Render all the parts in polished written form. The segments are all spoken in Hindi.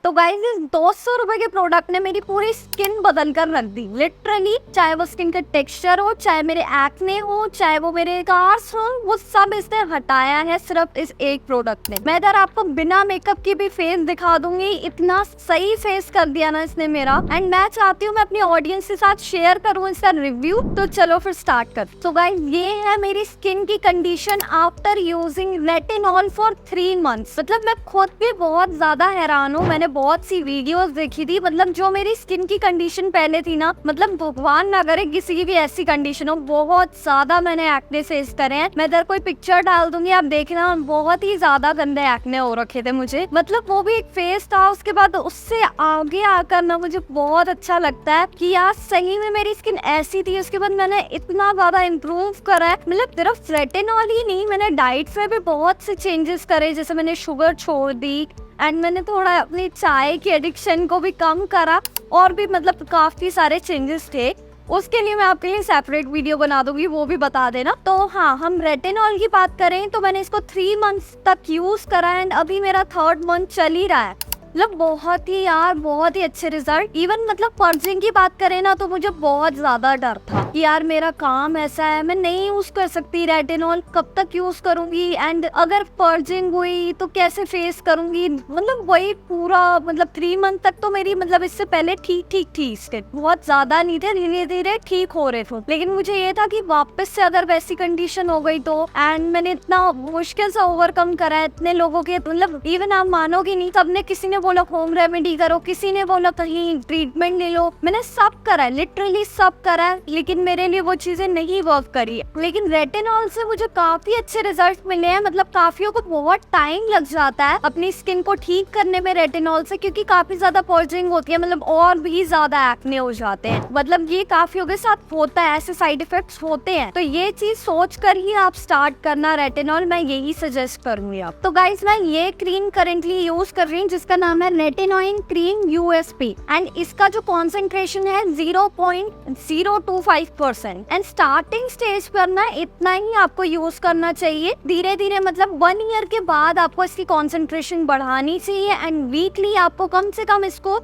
तो गाइस इस 200 रुपए के प्रोडक्ट ने मेरी पूरी स्किन बदल कर रख दी लिटरली। चाहे वो स्किन का टेक्सचर हो, चाहे मेरे एक्ने हो, चाहे वो मेरे स्कार्स हो, वो सब इसने हटाया है सिर्फ इस एक प्रोडक्ट ने। मैं इधर आपको बिना मेकअप की भी फेस दिखा दूंगी, इतना सही फेस कर दिया ना इसने मेरा। एंड मैं चाहती हूँ मैं अपनी ऑडियंस के साथ शेयर करूँ इसका रिव्यू। तो चलो फिर स्टार्ट कर। तो गाइस ये है मेरी स्किन की condition after using retinol for 3 months. मतलब मैं खुद भी बहुत ज्यादा हैरान हूँ। मैंने बहुत सी वीडियोस देखी थी, मतलब जो मेरी स्किन की कंडीशन पहले थी ना, मतलब भगवान ना करे किसी की भी ऐसी कंडीशन हो। बहुत ज्यादा मैंने एक्ने फेस करे हैं। मैं इधर कोई पिक्चर डाल दूंगी, आप देखना, बहुत ही ज्यादा गंदे एक्ने हो रखे थे मुझे। मतलब वो भी एक फेस था, उसके बाद उससे आगे आकर ना मुझे बहुत अच्छा लगता है कि यार सही में मेरी स्किन ऐसी थी। उसके बाद मैंने इतना ज्यादा इम्प्रूव करा है। मतलब सिर्फ रेटिनॉल ही नहीं, मैंने डाइट में भी बहुत से चेंजेस करे। जैसे मैंने शुगर छोड़ दी एंड मैंने थोड़ा अपनी चाय की एडिक्शन को भी कम करा, और भी मतलब काफी सारे चेंजेस थे। उसके लिए मैं आपके लिए सेपरेट वीडियो बना दूंगी, वो भी बता देना। तो हाँ, हम रेटिनॉल की बात करें तो मैंने इसको 3 मंथ्स तक यूज करा एंड अभी मेरा 3rd मंथ चल ही रहा है। मतलब बहुत ही यार, बहुत ही अच्छे रिजल्ट। इवन मतलब पर्जिंग की बात करें ना, तो मुझे बहुत ज्यादा डर था कि यार मेरा काम ऐसा है, मैं नहीं यूज कर सकती रेटिनॉल, कब तक यूज करूंगी, एंड अगर पर्जिंग हुई तो कैसे फेस करूंगी। मतलब वही पूरा मतलब 3 मंथ तक तो मेरी मतलब इससे पहले ठीक थी स्किन, बहुत ज्यादा नहीं थे, धीरे धीरे ठीक हो रहे थे। लेकिन मुझे ये था कि वापस से अगर वैसी कंडीशन हो गई तो, एंड मैंने इतना मुश्किल से ओवरकम करा है इतने लोगों के। मतलब इवन आप मानोगे नहीं, सबने, किसी ने बोला होम रेमेडी करो, किसी ने बोला कहीं ट्रीटमेंट ले लो। मैंने सब करा है, लिटरली सब करा है, लेकिन मेरे लिए वो चीजें नहीं वर्क करी। लेकिन रेटिनॉल से मुझे काफी अच्छे रिजल्ट मिले हैं। मतलब काफियों को बहुत टाइम लग जाता है अपनी स्किन को ठीक करने में रेटिनॉल से, क्योंकि काफी ज्यादा पर्जिंग होती है, मतलब और भी ज्यादा एक्ने हो जाते हैं। मतलब ये काफियों के साथ होता है, ऐसे साइड इफेक्ट्स होते हैं। तो ये चीज सोच कर ही आप स्टार्ट करना रेटिनॉल, मैं यही सजेस्ट करूंगी आप। तो गाइस मैं ये क्रीम करेंटली यूज कर रही हूँ जिसका नाम है रेटिनोइन क्रीम USP, एंड इसका जो कॉन्सेंट्रेशन है 0.025%। एंड स्टार्टिंग स्टेज पर ना इतना ही आपको यूज करना चाहिए। धीरे धीरे मतलब 1 ईयर के बाद आपको इसकी कॉन्सेंट्रेशन बढ़ानी चाहिए, एंड वीकली आपको कम से कम इसको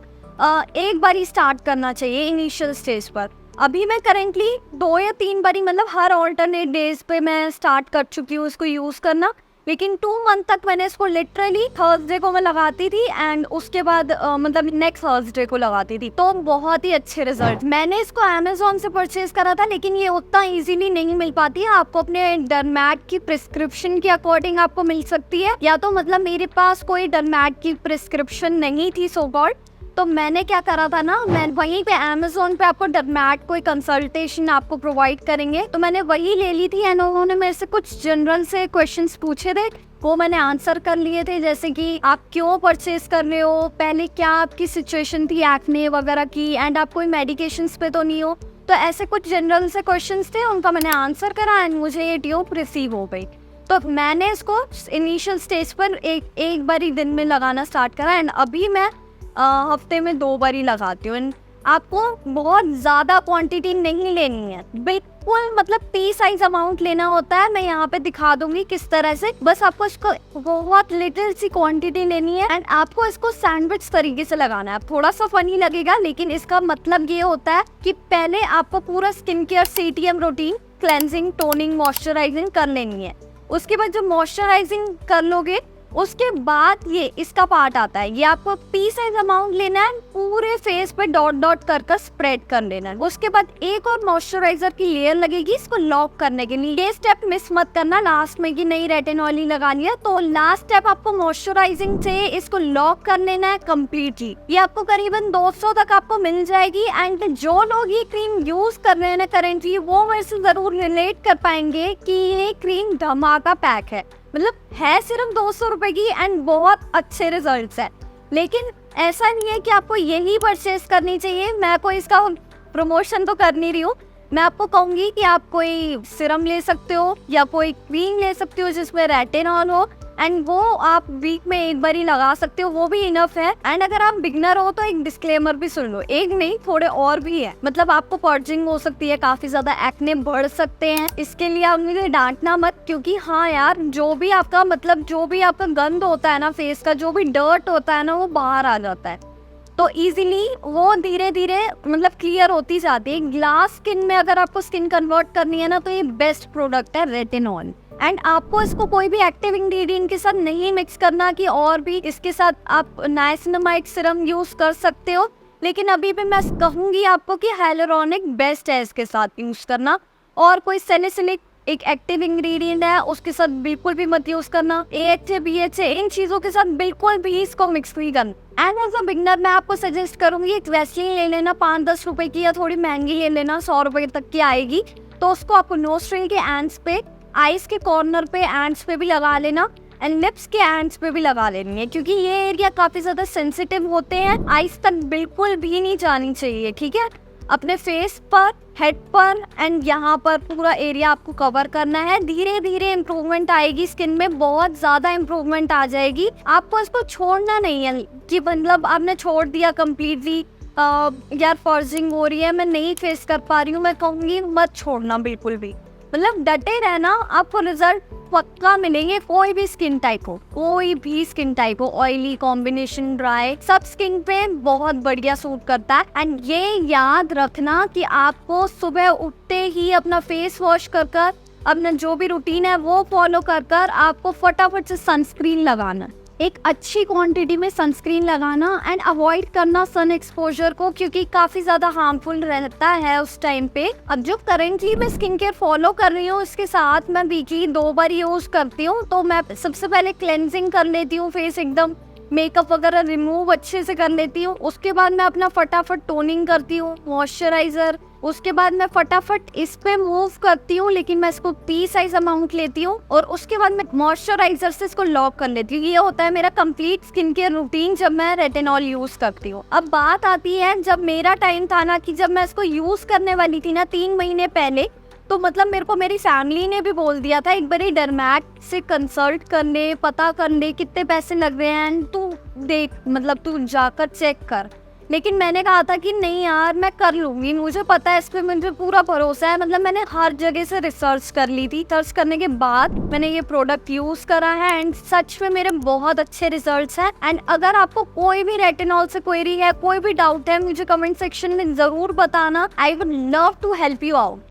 एक बार ही स्टार्ट करना चाहिए इनिशियल स्टेज पर। अभी मैं करेंटली 2 या 3 बारी मतलब हर ऑल्टरनेट डेज पे मैं स्टार्ट कर चुकी हूँ इसको यूज करना। लेकिन 2 मंथ तक मैंने इसको लिटरली थर्सडे को मैं लगाती थी, एंड उसके बाद मतलब नेक्स्ट थर्सडे को लगाती थी। तो बहुत ही अच्छे रिजल्ट। मैंने इसको Amazon से परचेज करा था, लेकिन ये उतना इजीली नहीं मिल पाती है। आपको अपने डर्मैट की प्रिस्क्रिप्शन के अकॉर्डिंग आपको मिल सकती है, या तो मतलब मेरे पास कोई डर्मैट की प्रिस्क्रिप्शन नहीं थी सो कॉल्ड। तो मैंने क्या करा था ना, मैं वहीं पे Amazon पे आपको डर्मैट कोई कंसल्टेशन आपको प्रोवाइड करेंगे, तो मैंने वही ले ली थी। एंड उन्होंने मेरे से कुछ जनरल से क्वेश्चंस पूछे थे, वो मैंने आंसर कर लिए थे। जैसे कि आप क्यों परचेज कर रहे हो, पहले क्या आपकी सिचुएशन थी एक्ने वगैरह की, एंड आप कोई मेडिकेशंस पे तो नहीं हो। तो ऐसे कुछ जनरल से क्वेश्चंस थे, उनका मैंने आंसर करा एंड मुझे ये ट्यूब रिसीव हो गई। तो मैंने इसको इनिशियल स्टेज पर एक बार ही दिन में लगाना स्टार्ट करा, एंड अभी मैं हफ्ते में 2 बार ही लगाती हूँ। आपको बहुत ज्यादा क्वांटिटी नहीं लेनी है, बिल्कुल मतलब पी साइज अमाउंट लेना होता है। मैं यहाँ पे दिखा दूंगी किस तरह से। बस आपको इसको बहुत लिटिल सी क्वांटिटी लेनी है, एंड आपको इसको सैंडविच तरीके से लगाना है। थोड़ा सा फनी लगेगा, लेकिन इसका मतलब ये होता है कि पहले आपको पूरा skin care CTM routine, cleansing, toning, moisturising कर लेनी है। उसके बाद जब मॉइस्चराइजिंग कर लोगे, उसके बाद ये इसका पार्ट आता है। ये आपको पी साइज अमाउंट लेना है, पूरे फेस पे डॉट डॉट कर स्प्रेड कर लेना है। उसके बाद एक और मॉइस्चराइजर की लेयर लगेगी इसको लॉक करने के लिए। ये स्टेप मिस मत करना लास्ट में कि नहीं रेटिनॉल ही लगा लिया। तो लास्ट स्टेप आपको मॉइस्चराइजिंग से इसको लॉक कर लेना है कम्प्लीटली। ये आपको करीबन 200 तक आपको मिल जाएगी। एंड जो लोग ये क्रीम यूज कर रहे हैं ना करेंटली, वो मेरे से जरूर रिलेट कर पाएंगे कि ये क्रीम धमाका पैक है। मतलब है सिर्फ 200 रुपए की, एंड बहुत अच्छे रिजल्ट्स है। लेकिन ऐसा नहीं है कि आपको यही परचेज करनी चाहिए। मैं कोई इसका प्रमोशन तो कर नहीं रही हूँ। मैं आपको कहूंगी कि आप कोई सिरम ले सकते हो, या कोई क्रीम ले सकते हो जिसमें रेटिनॉल हो, एंड वो आप वीक में एक बार ही लगा सकते हो, वो भी इनफ है। एंड अगर आप बिगनर हो तो एक डिस्क्लेमर भी सुन लो, एक नहीं थोड़े और भी है। मतलब आपको पर्जिंग हो सकती है, काफी ज्यादा एक्ने बढ़ सकते हैं, इसके लिए आप मुझे डांटना मत, क्योंकि हाँ यार जो भी आपका मतलब जो भी आपका गंद होता है ना फेस का, जो भी डर्ट होता है ना वो बाहर आ जाता है, तो इजीली वो धीरे धीरे मतलब क्लियर होती जाती है। ग्लास स्किन में अगर आपको स्किन कन्वर्ट करनी है ना तो ये बेस्ट प्रोडक्ट है रेटिनॉल। एंड आपको इसको कोई भी एक्टिव इंग्रेडिएंट के साथ नहीं मिक्स करना कि और भी इसके साथ आप नाइसिनामाइड सीरम यूज कर सकते हो, लेकिन अभी भी मैं कहूंगी आपको कि हाइलुरोनिक बेस्ट है इसके साथ यूज करना। और कोई सैलिसिलिक एक एक्टिव इंग्रेडिएंट है उसके साथ बिल्कुल भी मत यूज करना। AHA BHA इन चीजों के साथ बिल्कुल भी इसको मिक्स नहीं करना। एंड एज अ बिगनर मैं आपको सजेस्ट करूंगी एक वैसलीन ले लेना 5-10 रुपए की, या थोड़ी महंगी ले लेना 100 रुपए तक की आएगी, तो उसको आपको नोस्ट्रिल के एंड्स पे, आईज के कॉर्नर पे एंड्स पे भी लगा लेना एंड लिप्स के एंड्स पे भी लगा लेनी है, क्योंकि ये एरिया काफी ज्यादा सेंसिटिव होते हैं, आईज तक बिल्कुल भी नहीं जानी चाहिए, ठीक है। अपने फेस पर, हेड पर एंड यहाँ पर पूरा एरिया आपको कवर करना है। धीरे धीरे इम्प्रूवमेंट आएगी स्किन में, बहुत ज्यादा इम्प्रूवमेंट आ जाएगी। आपको इसको छोड़ना नहीं है कि मतलब आपने छोड़ दिया कम्प्लीटली, यार पर्जिंग हो रही है मैं नहीं फेस कर पा रही हूँ, मैं कहूँगी मत छोड़ना बिल्कुल भी, मतलब डटे रहना, आपको रिजल्ट पक्का मिलेंगे। कोई भी स्किन टाइप हो, कोई भी स्किन टाइप हो, ऑयली, कॉम्बिनेशन, ड्राई, सब स्किन पे बहुत बढ़िया सूट करता है। एंड ये याद रखना कि आपको सुबह उठते ही अपना फेस वॉश कर कर, अपना जो भी रूटीन है वो फॉलो कर कर आपको फटाफट से सनस्क्रीन लगाना, एक अच्छी क्वांटिटी में सनस्क्रीन लगाना एंड अवॉइड करना सन एक्सपोजर को, क्योंकि काफी ज्यादा हार्मफुल रहता है उस टाइम पे। अब जो करेंटली मैं स्किन केयर फॉलो कर रही हूँ इसके साथ मैं वीकली 2 बार यूज करती हूँ। तो मैं सबसे पहले क्लेंजिंग कर लेती हूँ, फेस एकदम मेकअप वगैरह रिमूव अच्छे से कर लेती हूँ, उसके बाद मैं अपना फटाफट टोनिंग करती हूँ, मॉइस्चराइजर, उसके बाद मैं फटाफट इस पे मूव करती हूँ, लेकिन मैं इसको पी साइज अमाउंट लेती हूँ, और उसके बाद मैं मॉइस्चराइजर से इसको लॉक कर लेती हूँ। ये होता है मेरा कंप्लीट स्किन केयर रूटीन जब मैं रेटिनॉल यूज करती हूँ। अब बात आती है जब मेरा टाइम था ना कि जब मैं इसको यूज करने वाली थी ना 3 महीने पहले, तो मतलब मेरे को मेरी फैमिली ने भी बोल दिया था एक बार डर्मैट से कंसल्ट करने, पता करने कितने पैसे लग रहे हैं, तू देख मतलब तू जाकर चेक कर। लेकिन मैंने कहा था कि नहीं यार मैं कर लूंगी, मुझे पता है, इस पे मुझे पूरा भरोसा है। मतलब मैंने हर जगह से रिसर्च कर ली थी, सर्च करने के बाद मैंने ये प्रोडक्ट यूज करा है एंड सच में मेरे बहुत अच्छे रिजल्ट्स हैं। एंड अगर आपको कोई भी रेटिनॉल से क्वेरी है, कोई भी डाउट है, मुझे कमेंट सेक्शन में जरूर बताना, I would love to help you out.